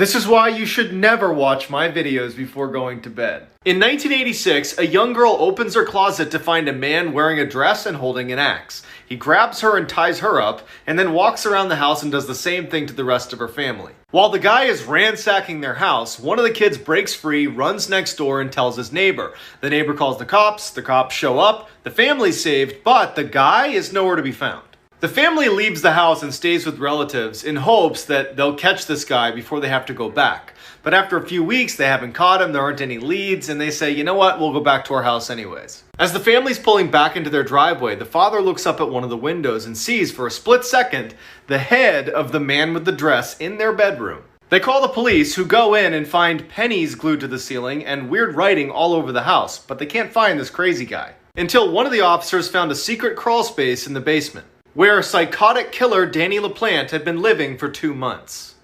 This is why you should never watch my videos before going to bed. In 1986, a young girl opens her closet to find a man wearing a dress and holding an axe. He grabs her and ties her up, and then walks around the house and does the same thing to the rest of her family. While the guy is ransacking their house, one of the kids breaks free, runs next door, and tells his neighbor. The neighbor calls the cops show up, the family's saved, but the guy is nowhere to be found. The family leaves the house and stays with relatives in hopes that they'll catch this guy before they have to go back. But after a few weeks, they haven't caught him, there aren't any leads, and they say, you know what, we'll go back to our house anyways. As the family's pulling back into their driveway, the father looks up at one of the windows and sees, for a split second, the head of the man with the dress in their bedroom. They call the police, who go in and find pennies glued to the ceiling and weird writing all over the house, but they can't find this crazy guy. Until one of the officers found a secret crawl space in the basement, where psychotic killer Danny LaPlante had been living for 2 months.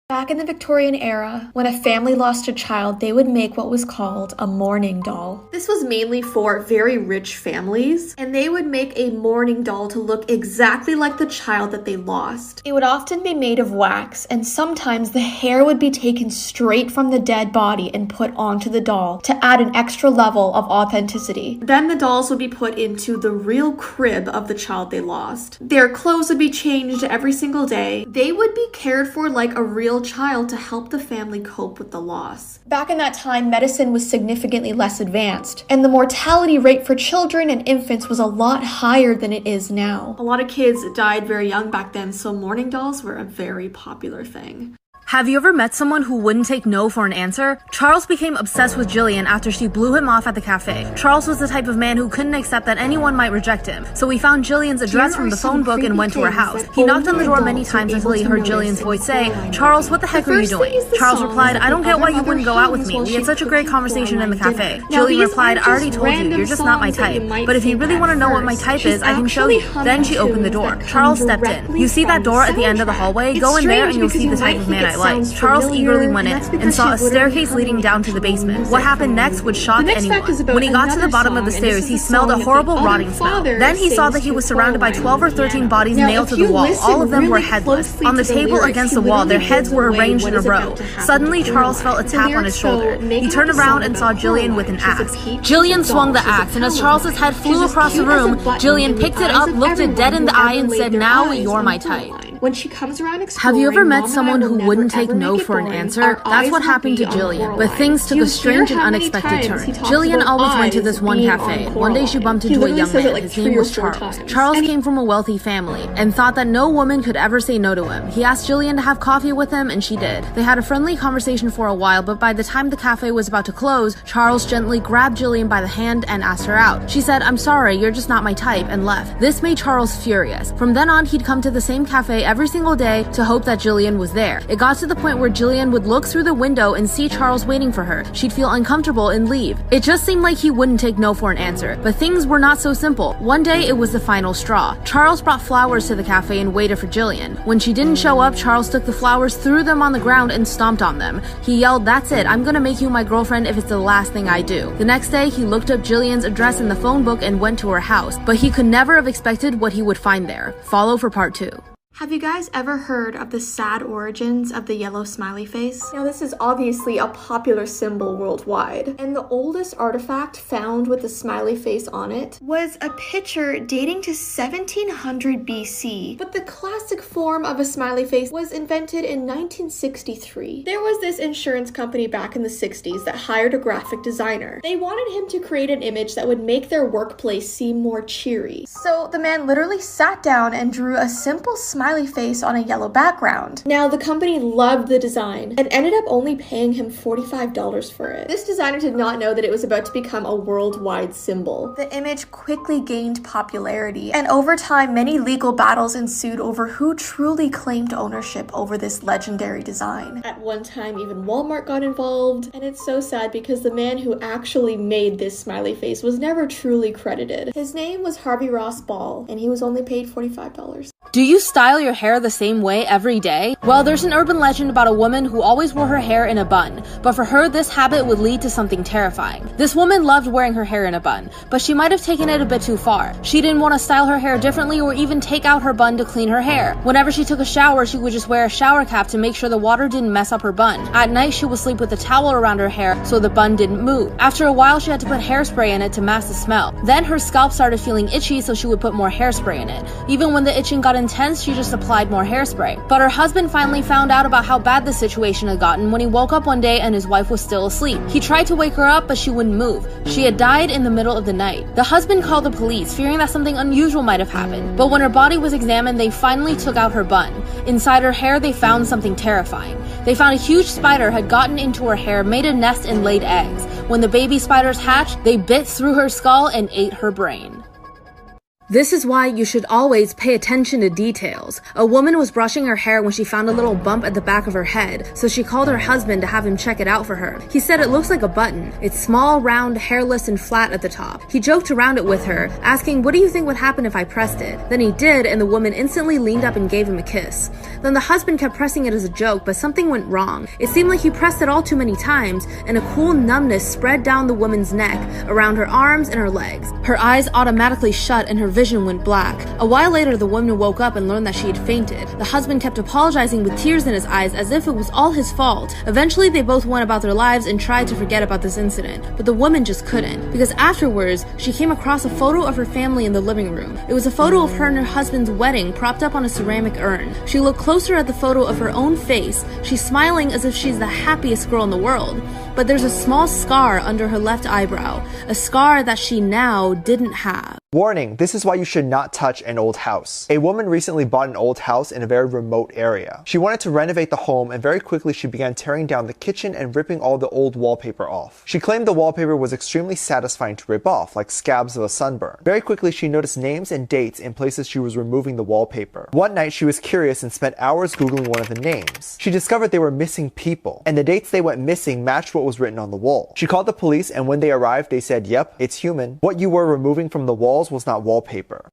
Back in the Victorian era, when a family lost a child, they would make what was called a mourning doll. This was mainly for very rich families, and they would make a mourning doll to look exactly like the child that they lost. It would often be made of wax, and sometimes the hair would be taken straight from the dead body and put onto the doll to add an extra level of authenticity. Then the dolls would be put into the real crib of the child they lost. Their clothes would be changed every single day. They would be cared for like a real child to help the family cope with the loss. Back in that time, medicine was significantly less advanced, and the mortality rate for children and infants was a lot higher than it is now. A lot of kids died very young back then, so mourning dolls were a very popular thing. Have you ever met someone who wouldn't take no for an answer? Charles became obsessed with Jillian after she blew him off at the cafe. Charles was the type of man who couldn't accept that anyone might reject him, so he found Jillian's address from the phone book and went to her house. He knocked on the door many times until he heard Jillian's voice say, "Charles, what the heck are you doing?" Charles replied, "I don't get why you wouldn't go out with me. We had such a great conversation in the cafe." Jillian replied, "I already told you, you're just not my type. But if you really want to know what my type is, I can show you." Then she opened the door. Charles stepped in. "You see that door at the end of the hallway? Go in there and you'll see the type of man I like." Charles eagerly went in and saw a staircase leading down to the basement. What happened next would shock anyone. When he got to the bottom of the stairs, he smelled a horrible rotting smell. Then he saw that he was surrounded by 12 or 13 bodies nailed to the wall. All of them were headless. On the table against the wall, their heads were arranged in a row. Suddenly, Charles felt a tap on his shoulder. He turned around and saw Jillian with an axe. Jillian swung the axe, and as Charles's head flew across the room, Jillian picked it up, looked it dead in the eye, and said, "Now you're my type." When she comes around, have you ever met someone who wouldn't take no for an answer? That's what happened to Jillian, but things took a strange and unexpected turn. Jillian always went to this one cafe. One day she bumped into a young man. His name was Charles. Charles came from a wealthy family and thought that no woman could ever say no to him. He asked Jillian to have coffee with him, and she did. They had a friendly conversation for a while, but by the time the cafe was about to close, Charles gently grabbed Jillian by the hand and asked her out. She said, "I'm sorry, you're just not my type," and left. This made Charles furious. From then on, he'd come to the same cafe every single day to hope that Jillian was there. It got to the point where Jillian would look through the window and see Charles waiting for her. She'd feel uncomfortable and leave. It just seemed like he wouldn't take no for an answer. But things were not so simple. One day, it was the final straw. Charles brought flowers to the cafe and waited for Jillian. When she didn't show up, Charles took the flowers, threw them on the ground, and stomped on them. He yelled, "That's it, I'm gonna make you my girlfriend if it's the last thing I do." The next day, he looked up Jillian's address in the phone book and went to her house. But he could never have expected what he would find there. Follow for part 2. Have you guys ever heard of the sad origins of the yellow smiley face? Now, this is obviously a popular symbol worldwide, and the oldest artifact found with the smiley face on it was a picture dating to 1700 BC, but the classic form of a smiley face was invented in 1963. There was this insurance company back in the 60s that hired a graphic designer. They wanted him to create an image that would make their workplace seem more cheery. So the man literally sat down and drew a simple smiley face on a yellow background. Now, the company loved the design and ended up only paying him $45 for it. This designer did not know that it was about to become a worldwide symbol. The image quickly gained popularity, and over time, many legal battles ensued over who truly claimed ownership over this legendary design. At one time, even Walmart got involved, and it's so sad because the man who actually made this smiley face was never truly credited. His name was Harvey Ross Ball, and he was only paid $45. Do you style your hair the same way every day? Well, there's an urban legend about a woman who always wore her hair in a bun, but for her, this habit would lead to something terrifying. This woman loved wearing her hair in a bun, but she might have taken it a bit too far. She didn't want to style her hair differently or even take out her bun to clean her hair. Whenever she took a shower, she would just wear a shower cap to make sure the water didn't mess up her bun. At night, she would sleep with a towel around her hair so the bun didn't move. After a while, she had to put hairspray in it to mask the smell. Then her scalp started feeling itchy, so she would put more hairspray in it. Even when the itching got intense, she just applied more hairspray. But her husband finally found out about how bad the situation had gotten when he woke up one day and his wife was still asleep. He tried to wake her up, but she wouldn't move. She had died in the middle of the night. The husband called the police, fearing that something unusual might have happened. But when her body was examined, they finally took out her bun. Inside her hair, they found something terrifying. They found a huge spider had gotten into her hair, made a nest, and laid eggs. When the baby spiders hatched, they bit through her skull and ate her brain. This is why you should always pay attention to details. A woman was brushing her hair when she found a little bump at the back of her head, so she called her husband to have him check it out for her. He said it looks like a button. It's small, round, hairless, and flat at the top. He joked around it with her, asking, "What do you think would happen if I pressed it?" Then he did, and the woman instantly leaned up and gave him a kiss. Then the husband kept pressing it as a joke, but something went wrong. It seemed like he pressed it all too many times, and a cool numbness spread down the woman's neck, around her arms and her legs. Her eyes automatically shut and her vision went black. A while later, the woman woke up and learned that she had fainted. The husband kept apologizing with tears in his eyes as if it was all his fault. Eventually, they both went about their lives and tried to forget about this incident, but the woman just couldn't, because afterwards, she came across a photo of her family in the living room. It was a photo of her and her husband's wedding propped up on a ceramic urn. She looked closer at the photo of her own face. She's smiling as if she's the happiest girl in the world. But there's a small scar under her left eyebrow, a scar that she now didn't have. Warning, this is why you should not touch an old house. A woman recently bought an old house in a very remote area. She wanted to renovate the home, and very quickly she began tearing down the kitchen and ripping all the old wallpaper off. She claimed the wallpaper was extremely satisfying to rip off, like scabs of a sunburn. Very quickly she noticed names and dates in places she was removing the wallpaper. One night she was curious and spent hours googling one of the names. She discovered they were missing people, and the dates they went missing matched what was written on the wall. She called the police, and when they arrived they said, "Yep, it's human. What you were removing from the walls was not wallpaper."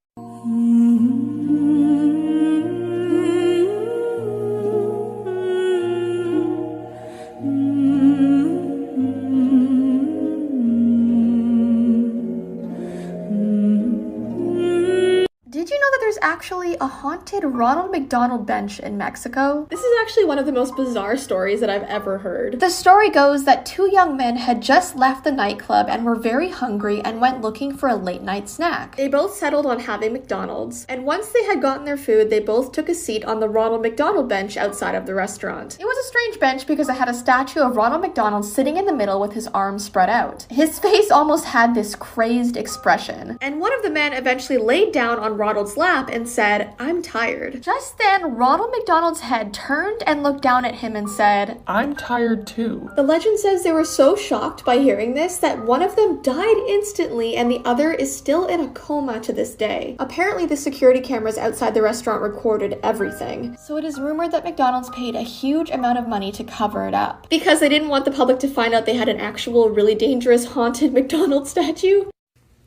Did you know that there's actually a haunted Ronald McDonald bench in Mexico? This is actually one of the most bizarre stories that I've ever heard. The story goes that two young men had just left the nightclub and were very hungry and went looking for a late night snack. They both settled on having McDonald's, and once they had gotten their food, they both took a seat on the Ronald McDonald bench outside of the restaurant. It was a strange bench because it had a statue of Ronald McDonald sitting in the middle with his arms spread out. His face almost had this crazed expression, and one of the men eventually laid down on Ronald's lap and said, "I'm tired." Just then, Ronald McDonald's head turned and looked down at him and said, "I'm tired too." The legend says they were so shocked by hearing this that one of them died instantly and the other is still in a coma to this day. Apparently, the security cameras outside the restaurant recorded everything. So it is rumored that McDonald's paid a huge amount of money to cover it up, because they didn't want the public to find out they had an actual really dangerous haunted McDonald's statue.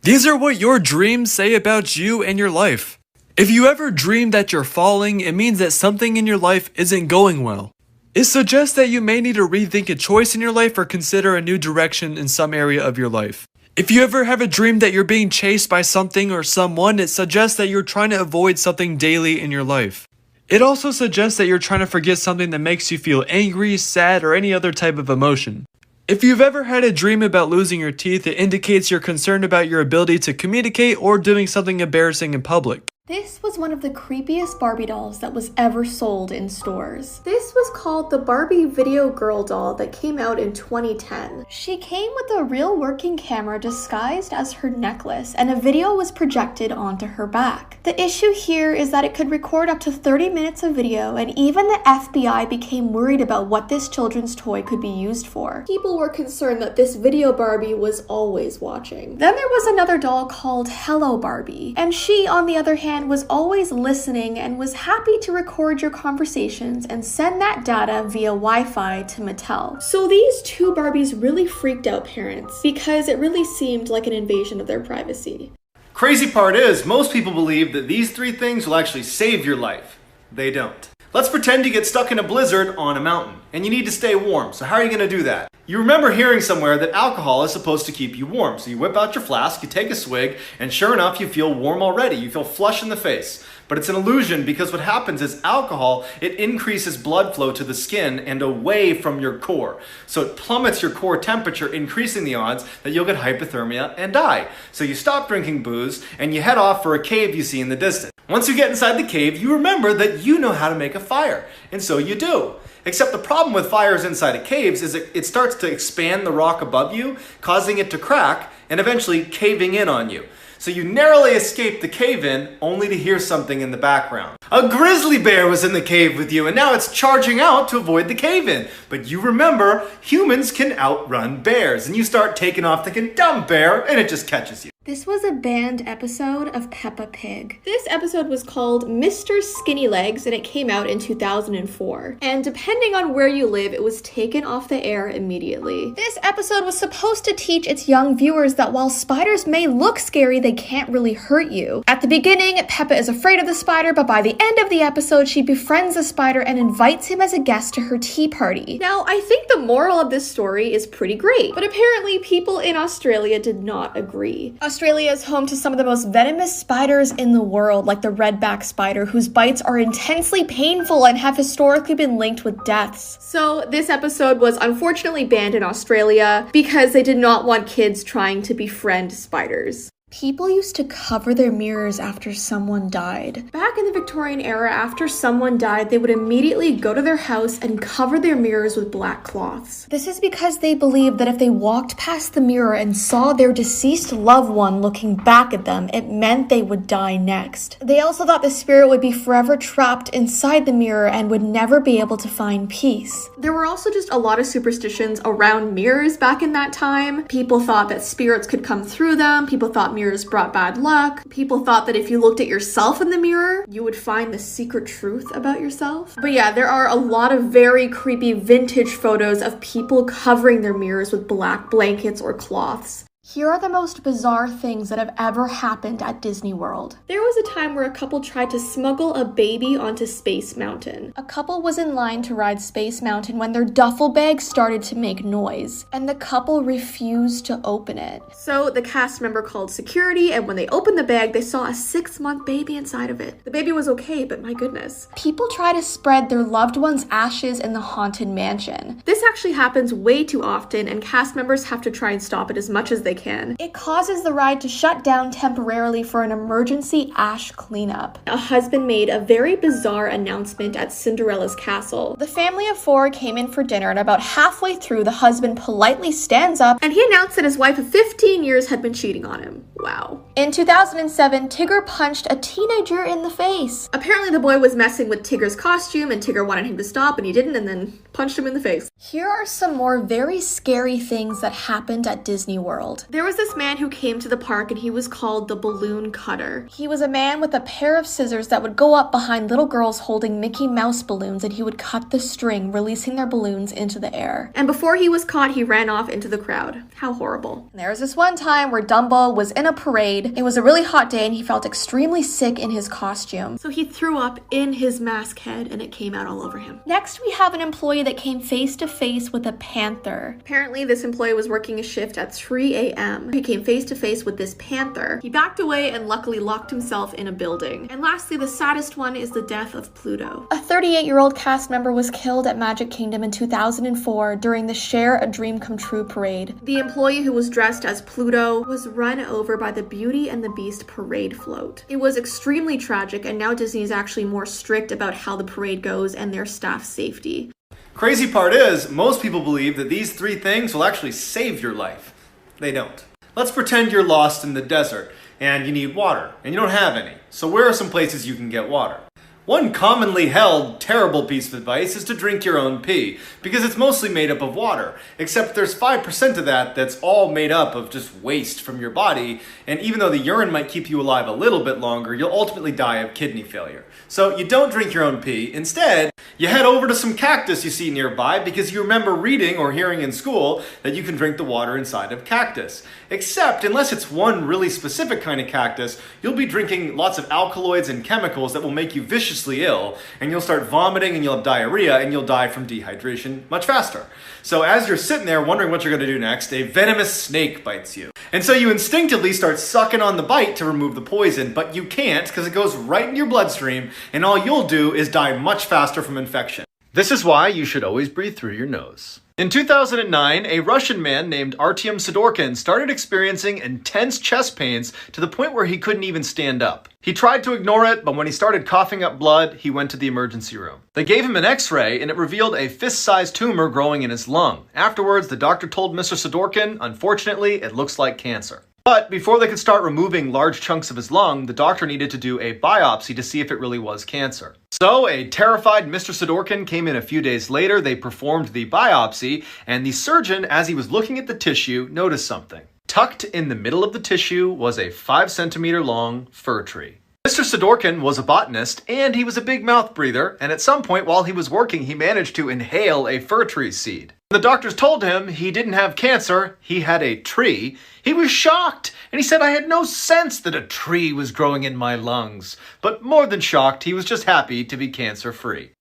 These are what your dreams say about you and your life. If you ever dream that you're falling, it means that something in your life isn't going well. It suggests that you may need to rethink a choice in your life or consider a new direction in some area of your life. If you ever have a dream that you're being chased by something or someone, it suggests that you're trying to avoid something daily in your life. It also suggests that you're trying to forget something that makes you feel angry, sad, or any other type of emotion. If you've ever had a dream about losing your teeth, it indicates you're concerned about your ability to communicate or doing something embarrassing in public. This was one of the creepiest Barbie dolls that was ever sold in stores. This was called the Barbie Video Girl doll that came out in 2010. She came with a real working camera disguised as her necklace, and a video was projected onto her back. The issue here is that it could record up to 30 minutes of video, and even the FBI became worried about what this children's toy could be used for. People were concerned that this video Barbie was always watching. Then there was another doll called Hello Barbie, and she, on the other hand, was always listening and was happy to record your conversations and send that data via Wi-Fi to Mattel. So these two Barbies really freaked out parents because it really seemed like an invasion of their privacy. Crazy part is, most people believe that these 3 things will actually save your life. They don't. Let's pretend you get stuck in a blizzard on a mountain, and you need to stay warm. So how are you going to do that? You remember hearing somewhere that alcohol is supposed to keep you warm. So you whip out your flask, you take a swig, and sure enough, you feel warm already. You feel flush in the face. But it's an illusion, because what happens is alcohol, it increases blood flow to the skin and away from your core. So it plummets your core temperature, increasing the odds that you'll get hypothermia and die. So you stop drinking booze and you head off for a cave you see in the distance. Once you get inside the cave, you remember that you know how to make a fire. And so you do. Except the problem with fires inside of caves is it starts to expand the rock above you, causing it to crack and eventually caving in on you. So you narrowly escape the cave-in, only to hear something in the background. A grizzly bear was in the cave with you, and now it's charging out to avoid the cave-in. But you remember, humans can outrun bears, and you start taking off thinking, dumb bear, and it just catches you. This was a banned episode of Peppa Pig. This episode was called Mr. Skinny Legs, and it came out in 2004. And depending on where you live, it was taken off the air immediately. This episode was supposed to teach its young viewers that while spiders may look scary, they can't really hurt you. At the beginning, Peppa is afraid of the spider, but by the end of the episode, she befriends the spider and invites him as a guest to her tea party. Now, I think the moral of this story is pretty great, but apparently people in Australia did not agree. Australia is home to some of the most venomous spiders in the world, like the redback spider, whose bites are intensely painful and have historically been linked with deaths. So this episode was unfortunately banned in Australia because they did not want kids trying to befriend spiders. People used to cover their mirrors after someone died. Back in the Victorian era, after someone died, they would immediately go to their house and cover their mirrors with black cloths. This is because they believed that if they walked past the mirror and saw their deceased loved one looking back at them, it meant they would die next. They also thought the spirit would be forever trapped inside the mirror and would never be able to find peace. There were also just a lot of superstitions around mirrors back in that time. People thought that spirits could come through them. People thought mirrors brought bad luck. People thought that if you looked at yourself in the mirror, you would find the secret truth about yourself. But yeah, there are a lot of very creepy vintage photos of people covering their mirrors with black blankets or cloths. Here are the most bizarre things that have ever happened at Disney World. There was a time where a couple tried to smuggle a baby onto Space Mountain. A couple was in line to ride Space Mountain when their duffel bag started to make noise, and the couple refused to open it. So the cast member called security, and when they opened the bag, they saw a 6-month baby inside of it. The baby was okay, but my goodness. People try to spread their loved one's ashes in the Haunted Mansion. This actually happens way too often, and cast members have to try and stop it as much as they can. It causes the ride to shut down temporarily for an emergency ash cleanup. A husband made a very bizarre announcement at Cinderella's castle. The family of 4 came in for dinner, and about halfway through, the husband politely stands up and he announced that his wife of 15 years had been cheating on him. Wow. In 2007, Tigger punched a teenager in the face. Apparently the boy was messing with Tigger's costume and Tigger wanted him to stop and he didn't, and then punched him in the face. Here are some more very scary things that happened at Disney World. There was this man who came to the park and he was called the Balloon Cutter. He was a man with a pair of scissors that would go up behind little girls holding Mickey Mouse balloons, and he would cut the string, releasing their balloons into the air. And before he was caught, he ran off into the crowd. How horrible. And there was this one time where Dumbo was in a parade. It was a really hot day and he felt extremely sick in his costume. So he threw up in his mask head and it came out all over him. Next, we have an employee that came face to face with a panther. Apparently, this employee was working a shift at 3 a.m. He came face to face with this panther. He backed away and luckily locked himself in a building. And lastly, the saddest one is the death of Pluto. A 38-year-old cast member was killed at Magic Kingdom in 2004 during the Share a Dream Come True parade. The employee who was dressed as Pluto was run over by the Beauty and the Beast parade float. It was extremely tragic, and now Disney is actually more strict about how the parade goes and their staff's safety. Crazy part is, most people believe that these 3 things will actually save your life. They don't. Let's pretend you're lost in the desert and you need water and you don't have any. So where are some places you can get water? One commonly held terrible piece of advice is to drink your own pee, because it's mostly made up of water, except there's 5% of that that's all made up of just waste from your body, and even though the urine might keep you alive a little bit longer, you'll ultimately die of kidney failure. So you don't drink your own pee. Instead, You head over to some cactus you see nearby because you remember reading or hearing in school that you can drink the water inside of cactus. Except, unless it's one really specific kind of cactus, you'll be drinking lots of alkaloids and chemicals that will make you viciously ill, and you'll start vomiting and you'll have diarrhea and you'll die from dehydration much faster. So as you're sitting there wondering what you're going to do next, a venomous snake bites you. And so you instinctively start sucking on the bite to remove the poison, but you can't because it goes right in your bloodstream, and all you'll do is die much faster from infection. This is why you should always breathe through your nose. In 2009, a Russian man named Artyom Sidorkin started experiencing intense chest pains to the point where he couldn't even stand up. He tried to ignore it, but when he started coughing up blood, he went to the emergency room. They gave him an x-ray, and it revealed a fist-sized tumor growing in his lung. Afterwards, the doctor told Mr. Sidorkin, unfortunately, it looks like cancer. But before they could start removing large chunks of his lung, the doctor needed to do a biopsy to see if it really was cancer. So a terrified Mr. Sidorkin came in a few days later, they performed the biopsy, and the surgeon, as he was looking at the tissue, noticed something. Tucked in the middle of the tissue was a 5-centimeter long fir tree. Mr. Sidorkin was a botanist, and he was a big mouth breather, and at some point while he was working, he managed to inhale a fir tree seed. The doctors told him he didn't have cancer, he had a tree. He was shocked, and he said, "I had no sense that a tree was growing in my lungs." But more than shocked, he was just happy to be cancer-free.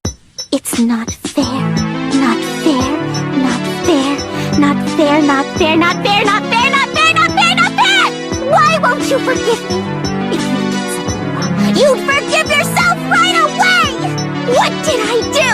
It's not fair, not fair, not fair, not fair, not fair, not fair, not fair, not fair, not fair, not fair! Why won't you forgive me? If you did something wrong, you'd forgive yourself right away! What did I do?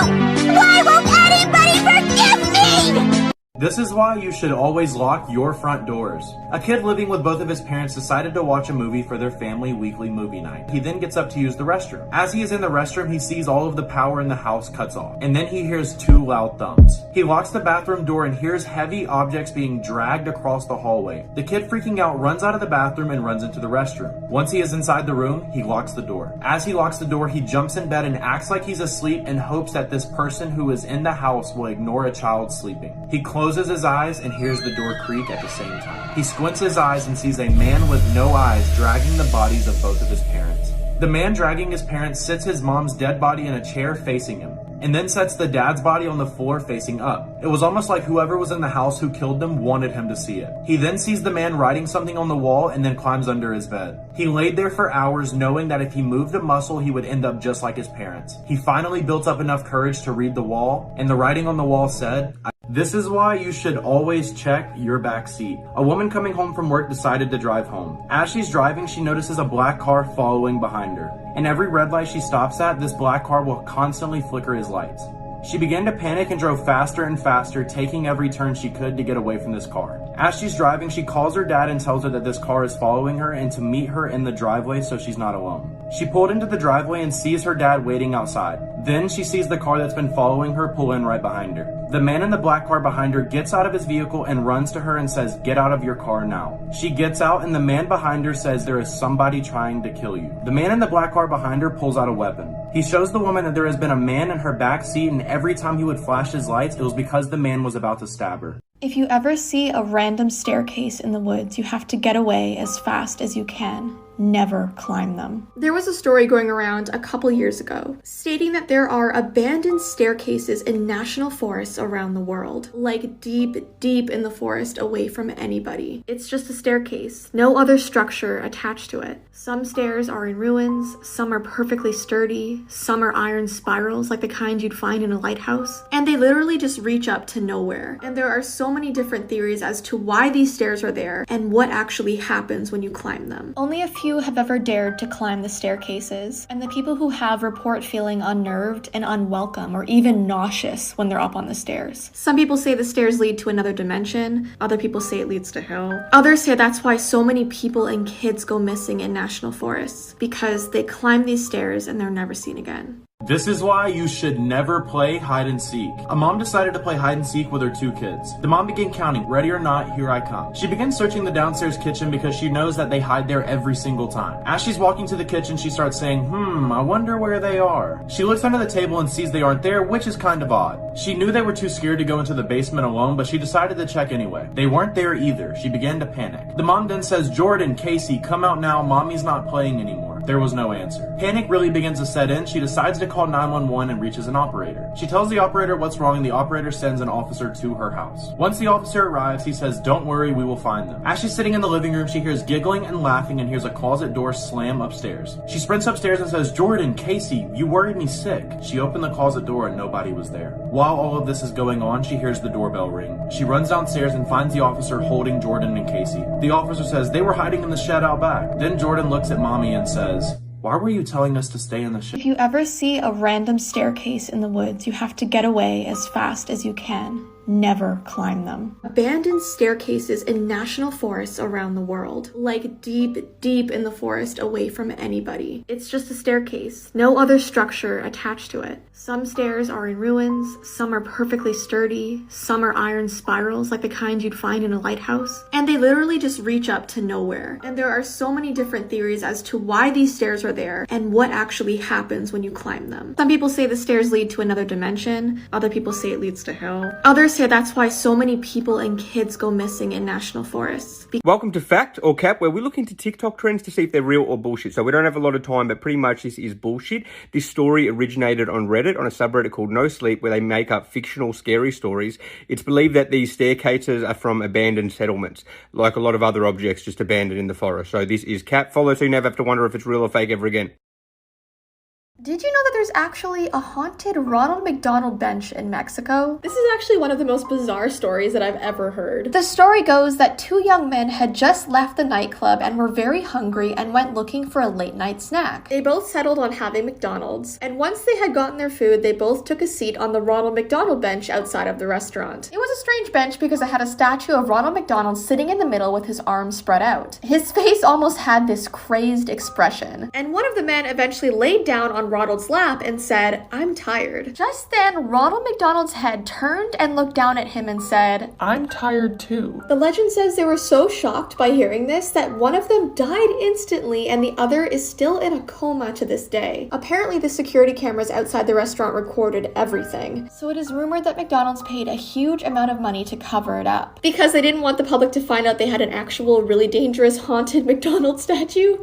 Why won't anybody forgive me? This is why you should always lock your front doors. A kid living with both of his parents decided to watch a movie for their family weekly movie night. He then gets up to use the restroom. As he is in the restroom, he sees all of the power in the house cuts off, and then he hears 2 loud thumps. He locks the bathroom door and hears heavy objects being dragged across the hallway. The kid, freaking out, runs out of the bathroom and runs into the restroom. Once he is inside the room, he locks the door. As he locks the door, he jumps in bed and acts like he's asleep and hopes that this person who is in the house will ignore a child sleeping. He closes his eyes and hears the door creak at the same time. He squints his eyes and sees a man with no eyes dragging the bodies of both of his parents. The man dragging his parents sits his mom's dead body in a chair facing him, and then sets the dad's body on the floor facing up. It was almost like whoever was in the house who killed them wanted him to see it. He then sees the man writing something on the wall and then climbs under his bed. He laid there for hours knowing that if he moved a muscle, he would end up just like his parents. He finally built up enough courage to read the wall, and the writing on the wall said, "This is why you should always check your back seat." A woman coming home from work decided to drive home. As she's driving, she notices a black car following behind her. And every red light she stops at, this black car will constantly flicker his lights. She began to panic and drove faster and faster, taking every turn she could to get away from this car. As she's driving, she calls her dad and tells her that this car is following her and to meet her in the driveway so she's not alone. She pulled into the driveway and sees her dad waiting outside. Then she sees the car that's been following her pull in right behind her. The man in the black car behind her gets out of his vehicle and runs to her and says, "Get out of your car now." She gets out and the man behind her says, "There is somebody trying to kill you." The man in the black car behind her pulls out a weapon. He shows the woman that there has been a man in her back seat, and every time he would flash his lights, it was because the man was about to stab her. If you ever see a random staircase in the woods, you have to get away as fast as you can. Never climb them. There was a story going around a couple years ago stating that there are abandoned staircases in national forests around the world, like deep, deep in the forest away from anybody. It's just a staircase, no other structure attached to it. Some stairs are in ruins, some are perfectly sturdy, some are iron spirals like the kind you'd find in a lighthouse, and they literally just reach up to nowhere. And there are so many different theories as to why these stairs are there and what actually happens when you climb them. Only a few have ever dared to climb the staircases, and the people who have report feeling unnerved and unwelcome or even nauseous when they're up on the stairs. Some people say the stairs lead to another dimension, other people say it leads to hell. Others say that's why so many people and kids go missing in national forests, because they climb these stairs and they're never seen again. This is why you should never play hide and seek. A mom decided to play hide and seek with her 2 kids. The mom began counting, "Ready or not, here I come." She begins searching the downstairs kitchen because she knows that they hide there every single time. As she's walking to the kitchen, she starts saying, I wonder where they are. She looks under the table and sees they aren't there, which is kind of odd. She knew they were too scared to go into the basement alone, but she decided to check anyway. They weren't there either. She began to panic. The mom then says, "Jordan, Casey, come out now. Mommy's not playing anymore." There was no answer. Panic really begins to set in. She decides to call 911 and reaches an operator. She tells the operator what's wrong and the operator sends an officer to her house. Once the officer arrives, he says, "Don't worry, we will find them." As she's sitting in the living room, she hears giggling and laughing and hears a closet door slam upstairs. She sprints upstairs and says, "Jordan, Casey, you worried me sick." She opened the closet door and nobody was there. While all of this is going on, she hears the doorbell ring. She runs downstairs and finds the officer holding Jordan and Casey. The officer says, "They were hiding in the shed out back." Then Jordan looks at mommy and says, "Why were you telling us to stay in the shed?" If you ever see a random staircase in the woods, you have to get away as fast as you can. Never climb them. Abandoned staircases in national forests around the world. Like deep, deep in the forest away from anybody. It's just a staircase. No other structure attached to it. Some stairs are in ruins, some are perfectly sturdy, some are iron spirals like the kind you'd find in a lighthouse, and they literally just reach up to nowhere. And there are so many different theories as to why these stairs are there and what actually happens when you climb them. Some people say the stairs lead to another dimension, other people say it leads to hell. Others say that's why so many people and kids go missing in national forests. Welcome to Fact or Cap, where we look into TikTok trends to see if they're real or bullshit. So we don't have a lot of time, but pretty much this is bullshit. This story originated on Reddit, on a subreddit called No Sleep, where they make up fictional scary stories. It's believed that these staircases are from abandoned settlements, like a lot of other objects just abandoned in the forest. So this is Cap. Follow so you never have to wonder if it's real or fake ever again. Did you know that there's actually a haunted Ronald McDonald bench in Mexico? This is actually one of the most bizarre stories that I've ever heard. The story goes that two young men had just left the nightclub and were very hungry and went looking for a late night snack. They both settled on having McDonald's, and once they had gotten their food, they both took a seat on the Ronald McDonald bench outside of the restaurant. It was a strange bench because it had a statue of Ronald McDonald sitting in the middle with his arms spread out. His face almost had this crazed expression, and one of the men eventually laid down on Ronald's lap and said, "I'm tired." Just then, Ronald McDonald's head turned and looked down at him and said, "I'm tired too." The legend says they were so shocked by hearing this that one of them died instantly and the other is still in a coma to this day. Apparently, the security cameras outside the restaurant recorded everything. So it is rumored that McDonald's paid a huge amount of money to cover it up because they didn't want the public to find out they had an actual really dangerous haunted McDonald's statue.